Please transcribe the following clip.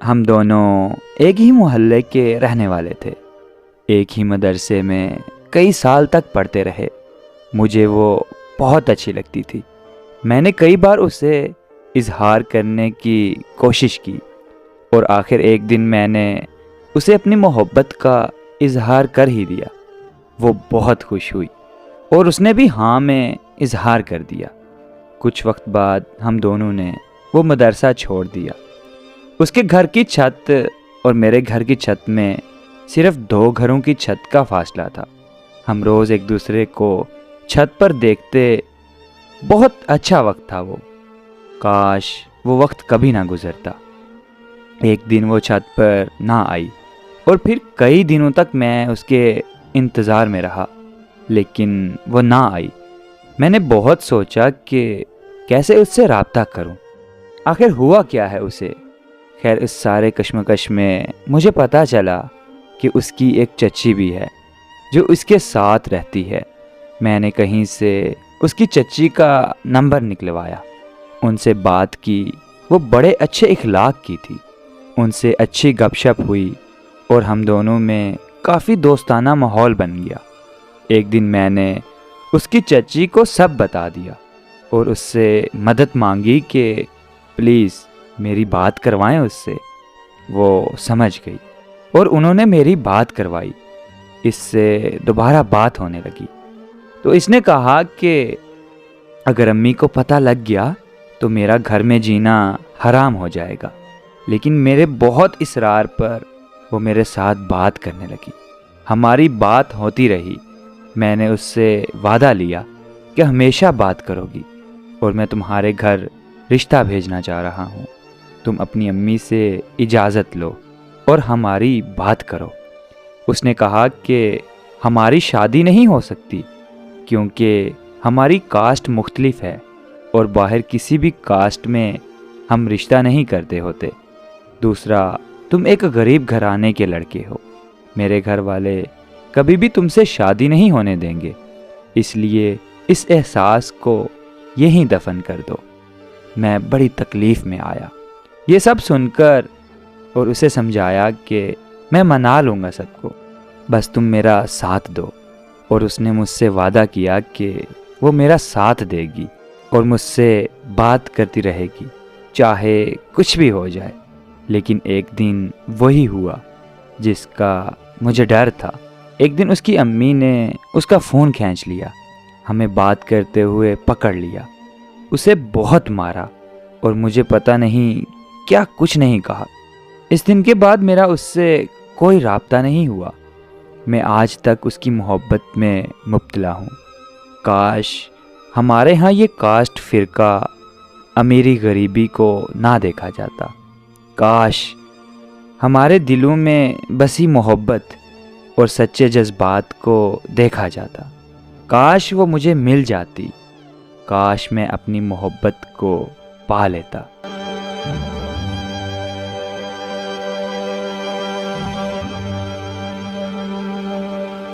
ہم دونوں ایک ہی محلے کے رہنے والے تھے، ایک ہی مدرسے میں کئی سال تک پڑھتے رہے۔ مجھے وہ بہت اچھی لگتی تھی۔ میں نے کئی بار اسے اظہار کرنے کی کوشش کی اور آخر ایک دن میں نے اسے اپنی محبت کا اظہار کر ہی دیا۔ وہ بہت خوش ہوئی اور اس نے بھی ہاں میں اظہار کر دیا۔ کچھ وقت بعد ہم دونوں نے وہ مدرسہ چھوڑ دیا۔ اس کے گھر کی چھت اور میرے گھر کی چھت میں صرف 2 گھروں کی چھت کا فاصلہ تھا۔ ہم روز ایک دوسرے کو چھت پر دیکھتے۔ بہت اچھا وقت تھا وہ، کاش وہ وقت کبھی نہ گزرتا۔ ایک دن وہ چھت پر نہ آئی اور پھر کئی دنوں تک میں اس کے انتظار میں رہا، لیکن وہ نہ آئی۔ میں نے بہت سوچا کہ کیسے اس سے رابطہ کروں، آخر ہوا کیا ہے اسے۔ خیر، اس سارے کشمکش میں مجھے پتہ چلا کہ اس کی ایک چچی بھی ہے جو اس کے ساتھ رہتی ہے۔ میں نے کہیں سے اس کی چچی کا نمبر نکلوایا، ان سے بات کی۔ وہ بڑے اچھے اخلاق کی تھی، ان سے اچھی گپ شپ ہوئی اور ہم دونوں میں کافی دوستانہ ماحول بن گیا۔ ایک دن میں نے اس کی چچی کو سب بتا دیا اور اس سے مدد مانگی کہ پلیز میری بات کروائیں اس سے۔ وہ سمجھ گئی اور انہوں نے میری بات کروائی۔ اس سے دوبارہ بات ہونے لگی تو اس نے کہا کہ اگر امی کو پتہ لگ گیا تو میرا گھر میں جینا حرام ہو جائے گا۔ لیکن میرے بہت اصرار پر وہ میرے ساتھ بات کرنے لگی۔ ہماری بات ہوتی رہی۔ میں نے اس سے وعدہ لیا کہ ہمیشہ بات کرو گی اور میں تمہارے گھر رشتہ بھیجنا چاہ رہا ہوں۔ تم اپنی امی سے اجازت لو اور ہماری بات کرو۔ اس نے کہا کہ ہماری شادی نہیں ہو سکتی کیونکہ ہماری کاسٹ مختلف ہے اور باہر کسی بھی کاسٹ میں ہم رشتہ نہیں کرتے ہوتے۔ دوسرا، تم ایک غریب گھرانے کے لڑکے ہو، میرے گھر والے کبھی بھی تم سے شادی نہیں ہونے دیں گے، اس لیے اس احساس کو یہیں دفن کر دو۔ میں بڑی تکلیف میں آیا یہ سب سن کر اور اسے سمجھایا کہ میں منا لوں گا سب کو، بس تم میرا ساتھ دو۔ اور اس نے مجھ سے وعدہ کیا کہ وہ میرا ساتھ دے گی اور مجھ سے بات کرتی رہے گی چاہے کچھ بھی ہو جائے۔ لیکن ایک دن وہی ہوا جس کا مجھے ڈر تھا۔ ایک دن اس کی امی نے اس کا فون کھینچ لیا، ہمیں بات کرتے ہوئے پکڑ لیا، اسے بہت مارا اور مجھے پتہ نہیں کیا کچھ نہیں کہا۔ اس دن کے بعد میرا اس سے کوئی رابطہ نہیں ہوا۔ میں آج تک اس کی محبت میں مبتلا ہوں۔ کاش ہمارے ہاں یہ کاسٹ فرقہ امیری غریبی کو نہ دیکھا جاتا۔ کاش ہمارے دلوں میں بسی محبت اور سچے جذبات کو دیکھا جاتا۔ کاش وہ مجھے مل جاتی، کاش میں اپنی محبت کو پا لیتا۔